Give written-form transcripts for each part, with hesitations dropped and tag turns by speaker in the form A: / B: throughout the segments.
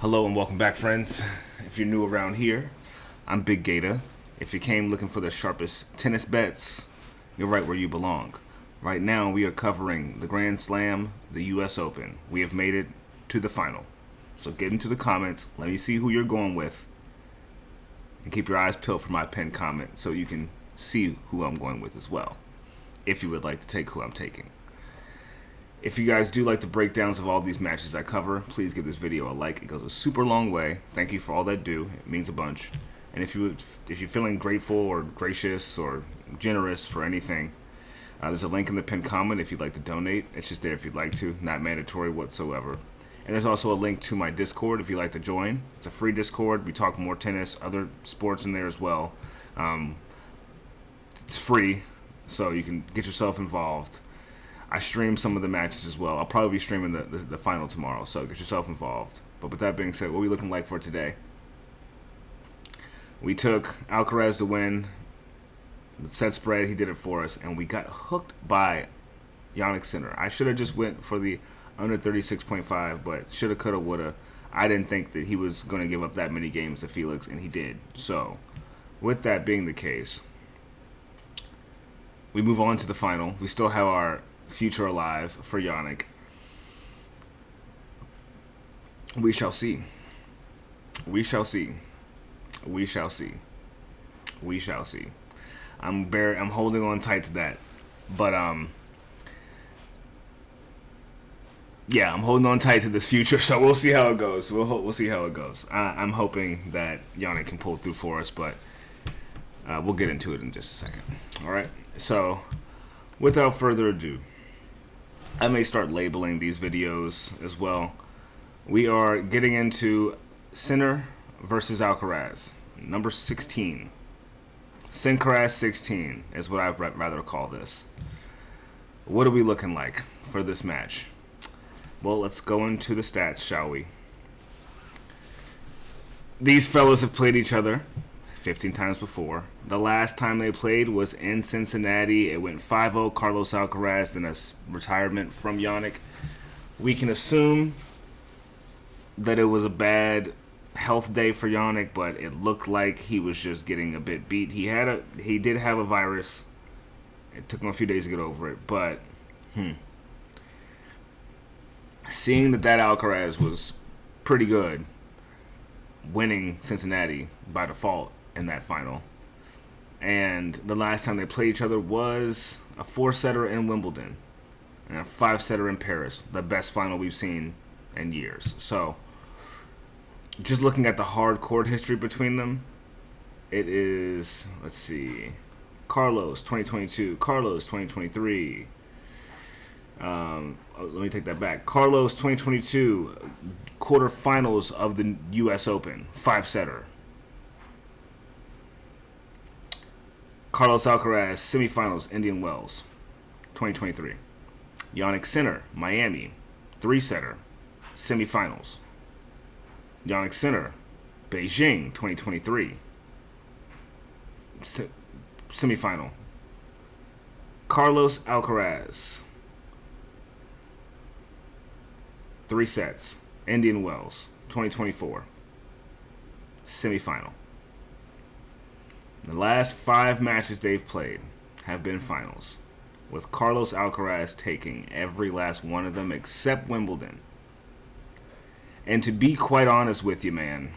A: Hello and welcome back, friends. If you're new around here, I'm Big Gator. If you came looking for the sharpest tennis bets, you're right where you belong. Right now, we are covering the Grand Slam, the U.S. Open. We have made it to the final. So get into the comments. Let me see who you're going with. And keep your eyes peeled for my pinned comment so you can see who I'm going with as well, if you would like to take who I'm taking. If you guys do like the breakdowns of all these matches I cover, please give this video a like. It goes a super long way. Thank you for all that do. It means a bunch. And if you're feeling grateful or gracious or generous for anything, there's a link in the pinned comment if you'd like to donate. It's just there if you'd like to, not mandatory whatsoever. And there's also a link to my Discord if you'd like to join. It's a free Discord. We talk more tennis, other sports in there as well. It's free, so you can get yourself involved. I stream some of the matches as well. I'll probably be streaming the final tomorrow, so get yourself involved. But with that being said, what are we looking like for today? We took Alcaraz to win the set spread. He did it for us, and we got hooked by Jannik Sinner. I should have just went for the under 36.5, but shoulda, coulda, woulda. I didn't think that he was going to give up that many games to Felix, and he did. So, with that being the case, we move on to the final. We still have our future alive for Jannik. We shall see. We shall see. We shall see. We shall see. I'm holding on tight to that, but yeah, I'm holding on tight to this future. So we'll see how it goes. We'll see how it goes. I'm hoping that Jannik can pull through for us, but we'll get into it in just a second. All right. So without further ado, I may start labeling these videos as well. We are getting into Sinner versus Alcaraz, number 16. Sincaraz 16 is what I'd rather call this. What are we looking like for this match? Well, let's go into the stats, shall we? These fellows have played each other 15 times before. The last time they played was in Cincinnati. It went 5-0 Carlos Alcaraz, then a retirement from Jannik. We can assume that it was a bad health day for Jannik, but it looked like he was just getting a bit beat. He did have a virus. It took him a few days to get over it, but seeing that Alcaraz was pretty good, winning Cincinnati by default in that final. And the last time they played each other was a 4-setter in Wimbledon and a 5-setter in Paris, the best final we've seen in years. So, just looking at the hard court history between them, it is, let's see, Carlos 2022, Carlos 2023. Let me take that back. Carlos 2022 quarterfinals of the U.S. Open, 5-setter. Carlos Alcaraz semifinals, Indian Wells, 2023. Jannik Sinner, Miami, 3-setter, semifinals. Jannik Sinner, Beijing, 2023, semifinal. Carlos Alcaraz, 3 sets, Indian Wells, 2024, semifinal. The last 5 matches they've played have been finals, with Carlos Alcaraz taking every last one of them except Wimbledon. And to be quite honest with you, man,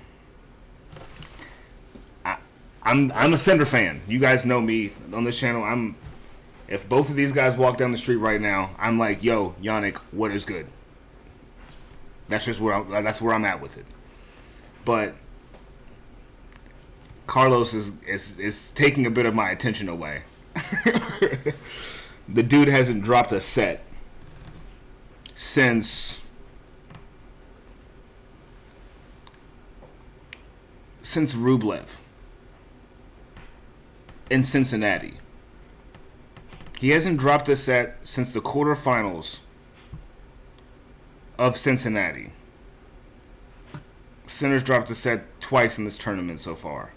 A: I'm a Sinner fan. You guys know me on this channel. If both of these guys walk down the street right now, I'm like, yo, Jannik, what is good? That's just where I'm at with it. But Carlos is taking a bit of my attention away. The dude hasn't dropped a set since Rublev in Cincinnati. He hasn't dropped a set since the quarterfinals of Cincinnati. Sinner's dropped a set twice in this tournament so far.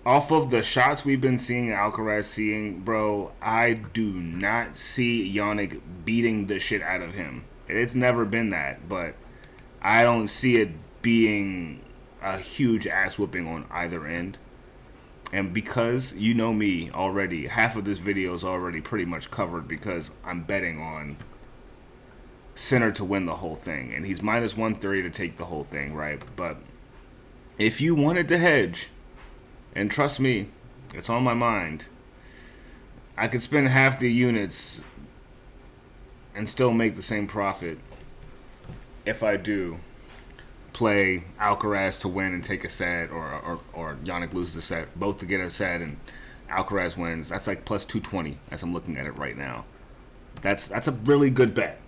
A: Off of the shots we've been seeing Alcaraz seeing, bro, I do not see Jannik beating the shit out of him. It's never been that, but I don't see it being a huge ass whooping on either end. And because you know me already, half of this video is already pretty much covered because I'm betting on Sinner to win the whole thing. And he's minus 130 to take the whole thing, right? But if you wanted to hedge, and trust me, it's on my mind, I could spend half the units and still make the same profit if I do play Alcaraz to win and take a set, or Yannick loses a set, both to get a set, and Alcaraz wins. That's like plus 220 as I'm looking at it right now. That's a really good bet.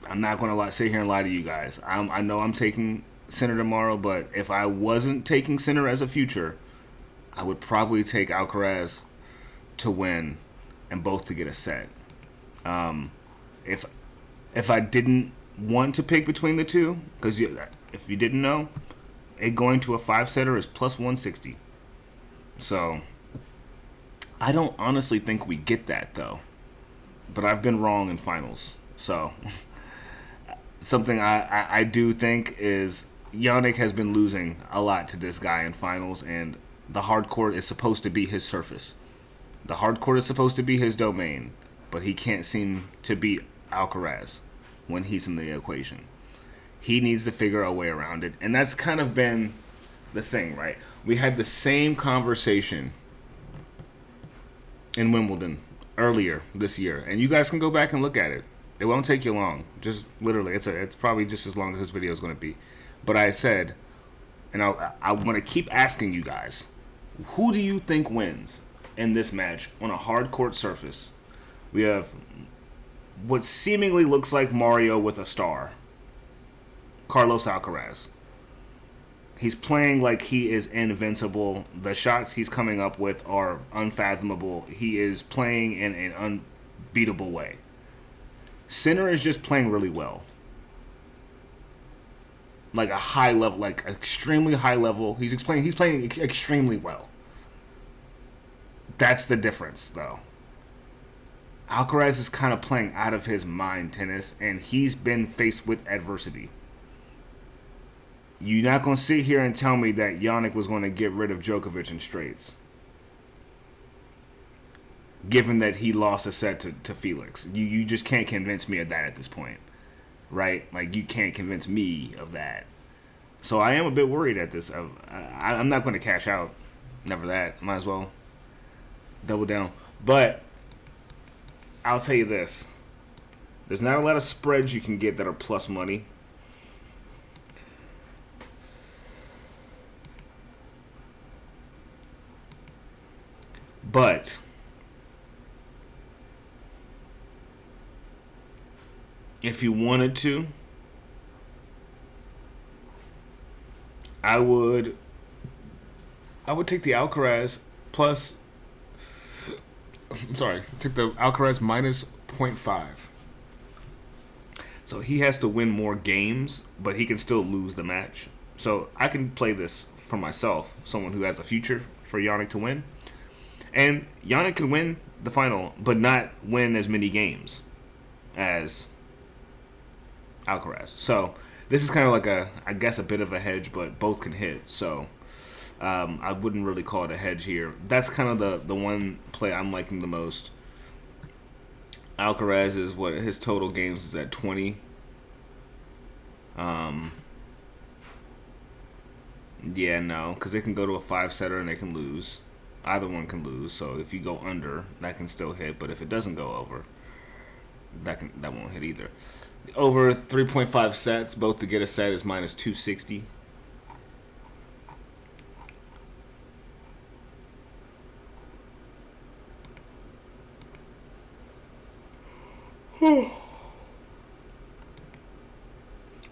A: I'm not going to sit here and lie to you guys. I know I'm taking Sinner tomorrow, but if I wasn't taking Sinner as a future, I would probably take Alcaraz to win and both to get a set. If I didn't want to pick between the two, because if you didn't know, it going to a 5-setter is plus 160. So I don't honestly think we get that though, but I've been wrong in finals. So something I do think is Yannick has been losing a lot to this guy in finals, and the hard court is supposed to be his surface. The hard court is supposed to be his domain, but he can't seem to beat Alcaraz when he's in the equation. He needs to figure a way around it, and that's kind of been the thing, right? We had the same conversation in Wimbledon earlier this year, and you guys can go back and look at it. It won't take you long. Just literally, it's probably just as long as this video is going to be. But I said, and I want to keep asking you guys, who do you think wins in this match on a hard court surface? We have what seemingly looks like Mario with a star, Carlos Alcaraz. He's playing like he is invincible. The shots he's coming up with are unfathomable. He is playing in an unbeatable way. Sinner is just playing really well. Like a high level, like extremely high level. He's playing extremely well. That's the difference, though. Alcaraz is kind of playing out of his mind tennis, and he's been faced with adversity. You're not going to sit here and tell me that Yannick was going to get rid of Djokovic in straights, given that he lost a set to Felix. You just can't convince me of that at this point, right? Like, you can't convince me of that. So I am a bit worried at this. I'm not going to cash out. Never that. Might as well double down. But I'll tell you this. There's not a lot of spreads you can get that are plus money. But if you wanted to, I would take the Alcaraz plus. I'm sorry, take the Alcaraz minus 0.5. So he has to win more games, but he can still lose the match. So I can play this for myself, someone who has a future for Yannick to win. And Yannick can win the final, but not win as many games as Alcaraz. So this is kind of like I guess a bit of a hedge, but both can hit. So I wouldn't really call it a hedge here. That's kind of the one play I'm liking the most. Alcaraz is what his total games is at 20. Yeah, no, because they can go to a 5-setter and they can lose. Either one can lose. So if you go under, that can still hit. But if it doesn't go over, that won't hit either. Over 3.5 sets, both to get a set is minus 260.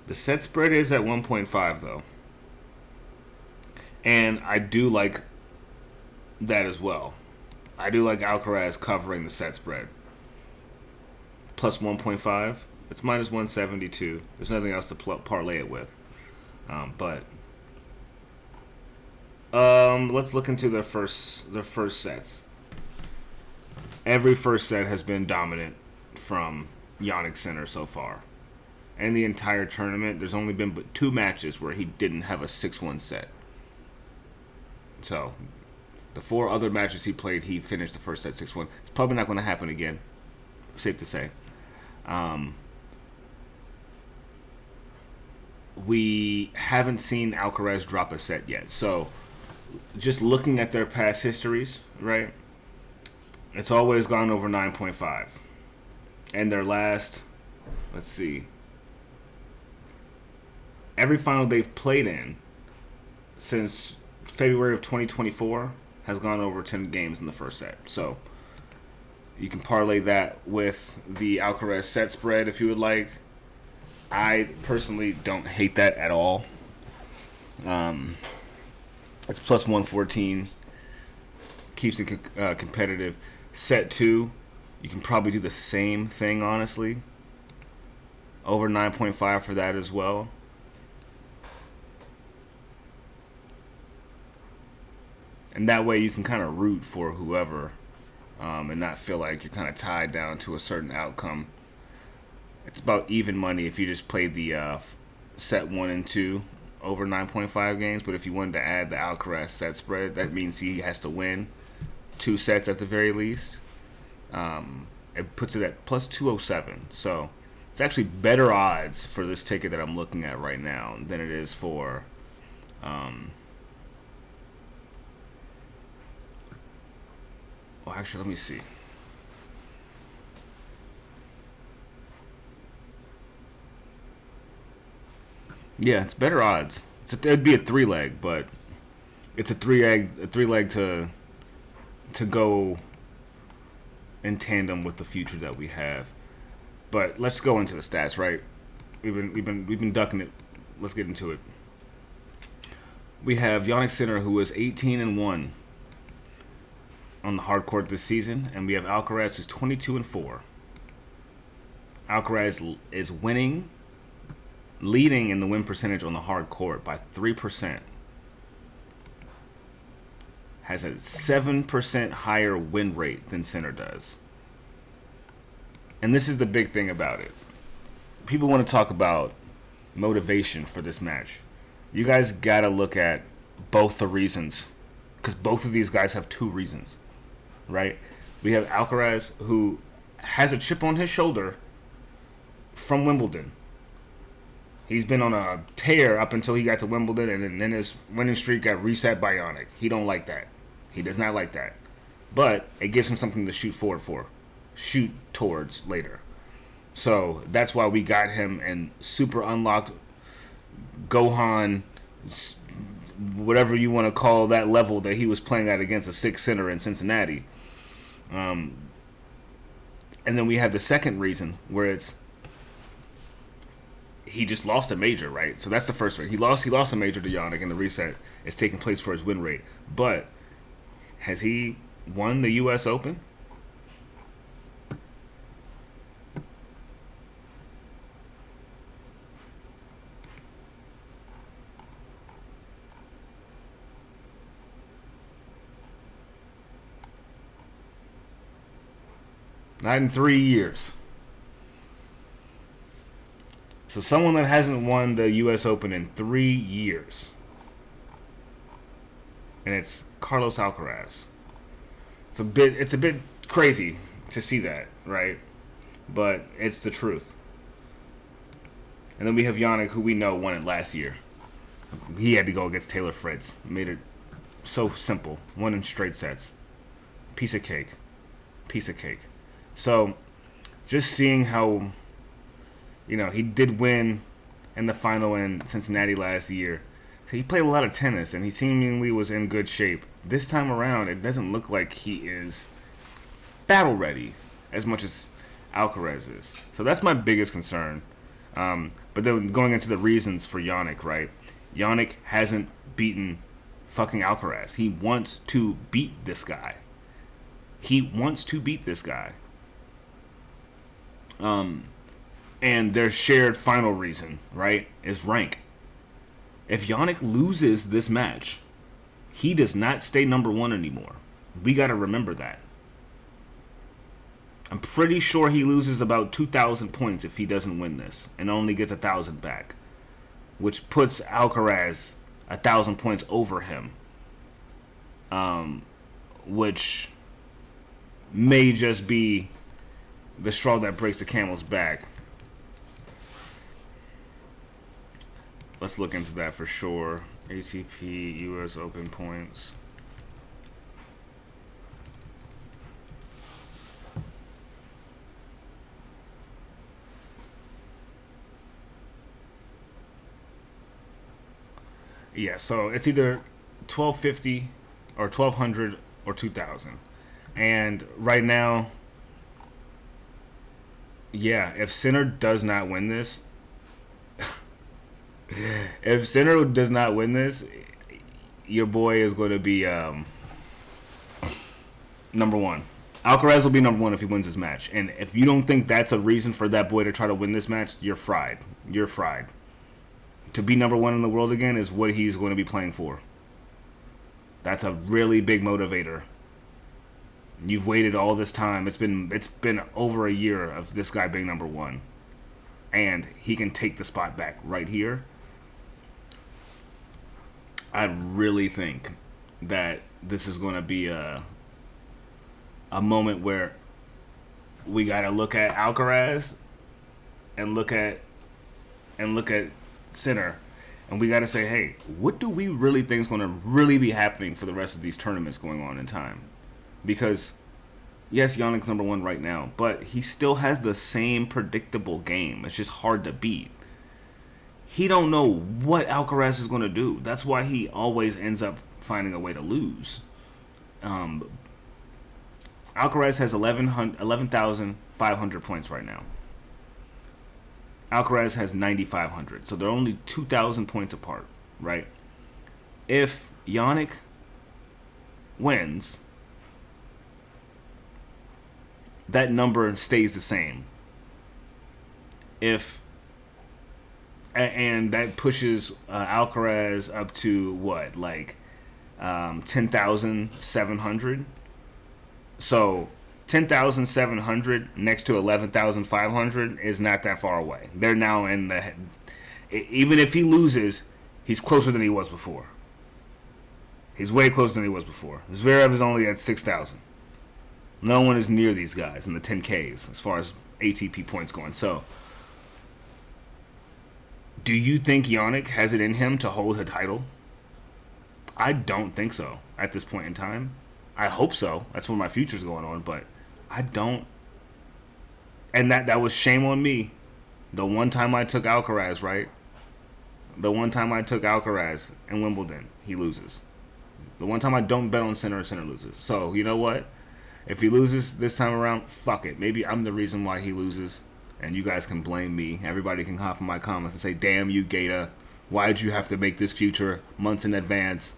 A: The set spread is at 1.5 though. And I do like that as well. I do like Alcaraz covering the set spread. Plus 1.5. It's minus 172. There's nothing else to parlay it with. But let's look into their first sets. Every first set has been dominant from Yannick Sinner so far. in the entire tournament, there's only been but 2 matches where he didn't have a 6-1 set. So, the 4 other matches he played, he finished the first set 6-1. It's probably not going to happen again. Safe to say. We haven't seen Alcaraz drop a set yet. So, just looking at their past histories, right? It's always gone over 9.5. And their last, let's see, every final they've played in since February of 2024 has gone over 10 games in the first set. So you can parlay that with the Alcaraz set spread if you would like. I personally don't hate that at all. It's plus 114. Keeps it competitive. Set 2, you can probably do the same thing, honestly. Over 9.5 for that as well. And that way you can kind of root for whoever and not feel like you're kind of tied down to a certain outcome. It's about even money if you just play the set 1 and 2 over 9.5 games. But if you wanted to add the Alcaraz set spread, that means he has to win 2 sets at the very least. It puts it at plus 207. So it's actually better odds for this ticket that I'm looking at right now than it is for well, actually, let me see. Yeah, it's better odds. It'd be a 3-leg, but it's a 3-leg to go in tandem with the future that we have. But let's go into the stats, right? We've been ducking it. Let's get into it. We have Jannik Sinner, who is 18-1 on the hard court this season, and we have Alcaraz, who's 22-4. Alcaraz is leading in the win percentage on the hard court by 3%. Has a 7% higher win rate than Sinner does. And this is the big thing about it. People want to talk about motivation for this match. You guys got to look at both the reasons, because both of these guys have 2 reasons, right? We have Alcaraz, who has a chip on his shoulder from Wimbledon. He's been on a tear up until he got to Wimbledon, and then his winning streak got reset by Jannik. He don't like that. He does not like that. But it gives him something to shoot towards later. So that's why we got him in super unlocked Gohan, whatever you want to call that level that he was playing at against a 6 center in Cincinnati. And then we have the second reason where it's he just lost a major, right? So that's the first one. He lost a major to Jannik, and the reset is taking place for his win rate. But has he won the U.S. Open? Not in 3 years. So someone that hasn't won the U.S. Open in 3 years. And it's Carlos Alcaraz. It's a bit crazy to see that, right? But it's the truth. And then we have Jannik, who we know won it last year. He had to go against Taylor Fritz. Made it so simple. Won in straight sets. Piece of cake. So, just seeing how, he did win in the final in Cincinnati last year. He played a lot of tennis, and he seemingly was in good shape. This time around, it doesn't look like he is battle ready as much as Alcaraz is. So that's my biggest concern. But then going into the reasons for Jannik, right? Jannik hasn't beaten fucking Alcaraz. He wants to beat this guy. And their shared final reason, right, is rank. If Jannik loses this match, he does not stay number 1 anymore. We got to remember that. I'm pretty sure he loses about 2,000 points if he doesn't win this, and only gets 1,000 back, which puts Alcaraz 1,000 points over him, which may just be the straw that breaks the camel's back. Let's look into that for sure. ATP US Open points. Yeah, so it's either 1,250 or 1,200 or 2,000. And right now, yeah, if Sinner does not win this, if Sinner does not win this, your boy is going to be number one. Alcaraz will be number one if he wins this match. And if you don't think that's a reason for that boy to try to win this match, you're fried. You're fried. To be number one in the world again is what he's going to be playing for. That's a really big motivator. You've waited all this time. It's been over a year of this guy being number one. And he can take the spot back right here. I really think that this is going to be a moment where we got to look at Alcaraz and look at Sinner, and we got to say, hey, what do we really think is going to really be happening for the rest of these tournaments going on in time? Because yes, Yannick's number one right now, but he still has the same predictable game. It's just hard to beat. He don't know what Alcaraz is going to do. That's why he always ends up finding a way to lose. Alcaraz has 11,500 points right now. Alcaraz has 9,500. So they're only 2,000 points apart, right? If Yannick wins, that number stays the same. And that pushes Alcaraz up to what, like 10,700. So 10,700 next to 11,500 is not that far away. They're now in the. Even if he loses, he's closer than he was before. He's way closer than he was before. Zverev is only at 6,000. No one is near these guys in the 10Ks as far as ATP points going. So, do you think Yannick has it in him to hold the title? I don't think so at this point in time. I hope so. That's where my future's going on, but I don't. And that was shame on me. The one time I took Alcaraz, right? The one time I took Alcaraz in Wimbledon, he loses. The one time I don't bet on Sinner, Sinner loses. So, you know what? If he loses this time around, fuck it. Maybe I'm the reason why he loses, and you guys can blame me. Everybody can hop in my comments and say, damn you, Gaeta. Why'd you have to make this future months in advance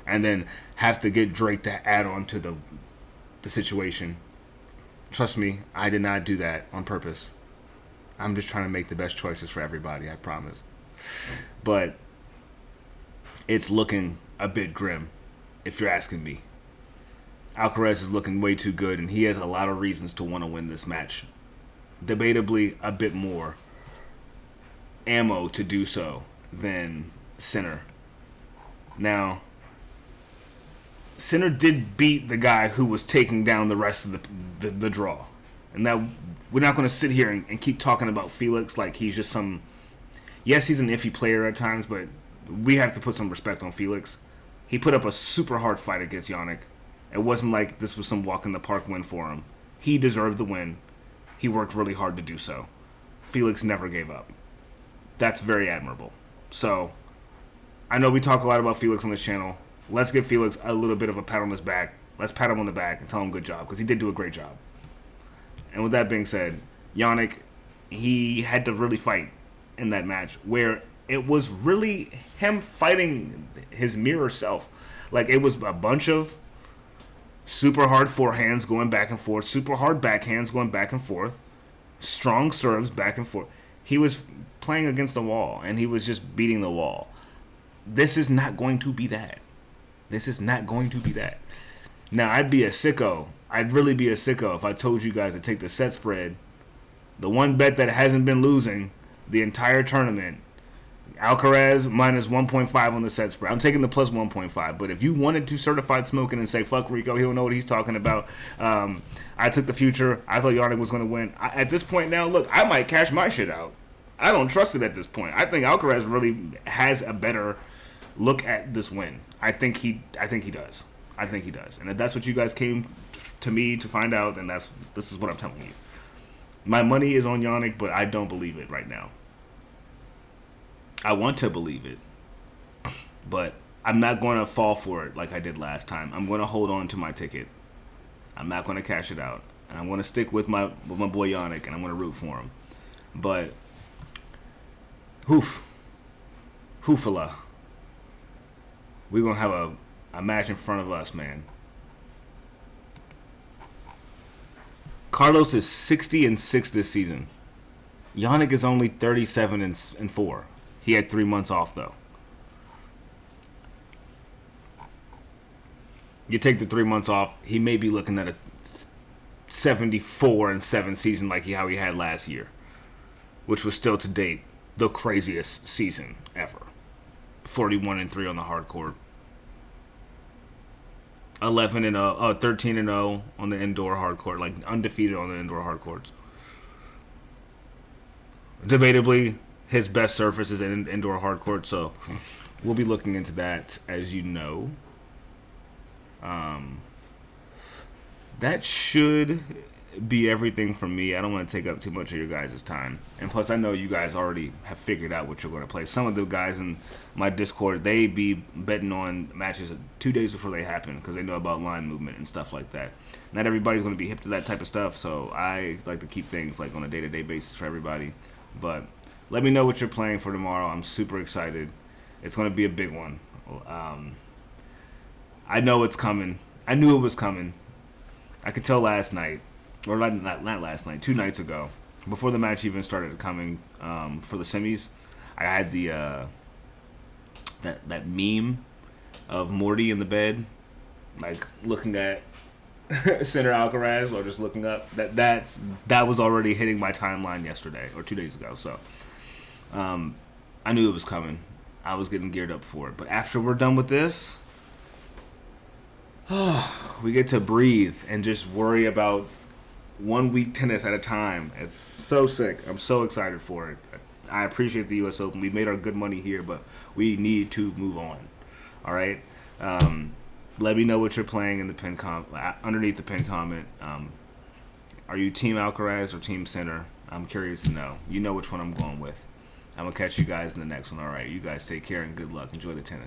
A: and then have to get Drake to add on to the situation? Trust me, I did not do that on purpose. I'm just trying to make the best choices for everybody, I promise. But it's looking a bit grim, if you're asking me. Alcaraz is looking way too good, and he has a lot of reasons to want to win this match. Debatably, a bit more ammo to do so than Sinner. Now, Sinner did beat the guy who was taking down the rest of the draw. And that we're not going to sit here and keep talking about Felix like he's just some... Yes, he's an iffy player at times, but we have to put some respect on Felix. He put up a super hard fight against Yannick. It wasn't like this was some walk in the park win for him. He deserved the win. He worked really hard to do so. Felix never gave up. That's very admirable. So, I know we talk a lot about Felix on this channel. Let's give Felix a little bit of a pat on his back. Let's pat him on the back and tell him good job, because he did do a great job. And with that being said, Yannick, he had to really fight in that match, where it was really him fighting his mirror self. Like, it was a bunch of super hard forehands going back and forth, super hard backhands going back and forth, strong serves back and forth. He was playing against the wall, and he was just beating the wall. This is not going to be that. This is not going to be that. Now, I'd be a sicko I'd really be a sicko if I told you guys to take the set spread, the one bet that hasn't been losing the entire tournament. Alcaraz minus 1.5 on the set spread. I'm taking the plus 1.5. But if you wanted to certified smoking and say, fuck Rico, he don't know what he's talking about. I took the future. I thought Yannick was going to win. At this point now, look, I might cash my shit out. I don't trust it at this point. I think Alcaraz really has a better look at this win. I think he does. I think he does. And if that's what you guys came to me to find out, then this is what I'm telling you. My money is on Yannick, but I don't believe it right now. I want to believe it, but I'm not going to fall for it like I did last time. I'm going to hold on to my ticket. I'm not going to cash it out, and I'm going to stick with my boy Yannick, and I'm going to root for him. But hoofala, we're going to have a match in front of us, man. Carlos is 60-6 this season. Yannick is only 37-4. He had 3 months off, though. You take the 3 months off, he may be looking at a 74-7 season like how he had last year, which was still to date the craziest season ever. 41-3 on the hard court. 13-0 on the indoor hard court, like undefeated on the indoor hard courts. Debatably, his best surface is in indoor hard court, so we'll be looking into that, as you know. That should be everything from me. I don't want to take up too much of your guys' time. And plus, I know you guys already have figured out what you're going to play. Some of the guys in my Discord, they be betting on matches 2 days before they happen because they know about line movement and stuff like that. Not everybody's going to be hip to that type of stuff, so I like to keep things like on a day-to-day basis for everybody. But let me know what you're playing for tomorrow. I'm super excited. It's going to be a big one. I know it's coming. I knew it was coming. I could tell last night, or not last night, 2 nights ago, before the match even started coming for the semis. I had the that meme of Morty in the bed, like looking at Center Alcaraz or just looking up. That was already hitting my timeline yesterday or 2 days ago. So I knew it was coming. I was getting geared up for it. But after we're done with this, we get to breathe and just worry about 1 week tennis at a time. It's so sick. I'm so excited for it. I appreciate the U.S. Open. We made our good money here, but we need to move on. All right? Let me know what you're playing in the underneath the pin comment. Are you Team Alcaraz or Team Center? I'm curious to know. You know which one I'm going with. I'm going to catch you guys in the next one. All right, you guys take care and good luck. Enjoy the tennis.